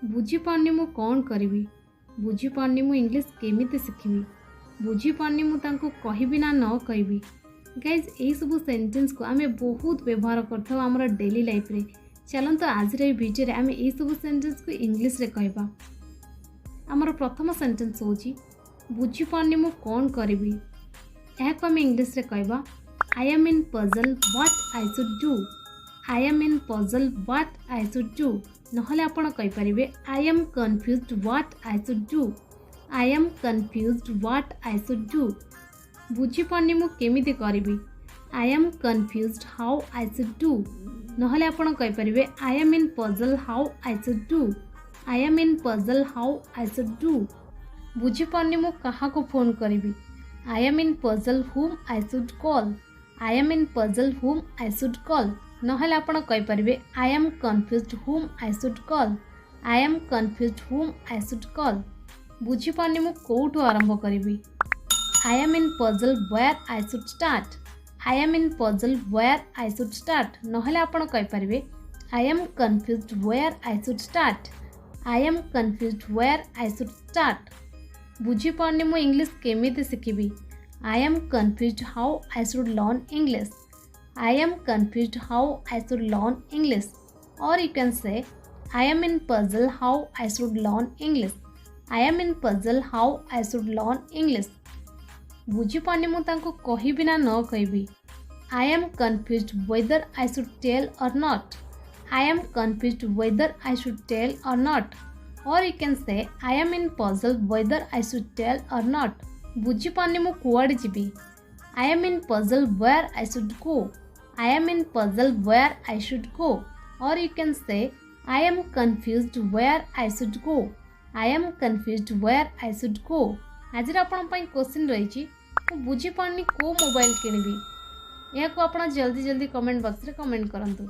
बुझी पानी मु कौन करी बुझी पानी मु इंग्लिश केमिति शिखी बुझी पानी मु तांको कहबी ना न कहबी। गाइज यही सब सेंटेंस को आम बहुत व्यवहार करथाउ हमर डेली लाइफ रे। चलतो आज भिडियो आम यही सब सेंटेंस को इंग्लिश रे कहबा। आमर प्रथम सेंटेंस होची बुझी पानी मु कौन करी को आम इंग्लिश रे कहबा I am in puzzle what I should do. I am in puzzle what I should do नहले आपण कहि परिबे I am confused what I should do. I am confused what I should do बुझी पानी मु केमिति करिबी। I am confused how I should do नहले आपण कहि परिबे I am in puzzle how I should do. I am in puzzle how I should do बुझी पानी मु कहा को फोन करिबी। I am in puzzle whom I should call. I am in puzzle whom I should call नहले आपण कहि परिबे I am confused whom I should call. I am confused whom I should call बुझी पानी मु कोठु आरंभ करिबी। I am in puzzle where I should start. I am in puzzle where I should start नहले आपण कहि परिबे I am confused where I should start. I am confused where I should start बुझी पानी मु इंग्लिश केमिति शिखिबी। I am confused how I should learn English. I am confused how I should learn English. Or you can say, I am in puzzle how I should learn English. I am in puzzle how I should learn English. बुझी पानी मु तांको कहि बिना न कहबी। I am confused whether I should tell or not. I am confused whether I should tell or not. Or you can say, I am in puzzle whether I should tell or not. बुझी पानी मु कुआडे जिबी। I am in puzzle where I should go. I am in puzzle where I should go. Or you can say, I am confused where I should go. I am confused where I should go. आज आपण पई question रही बुझी पानी को mobile Kinibi. या को आपण जल्दी जल्दी कमेंट बॉक्स रे कमेंट करंतु।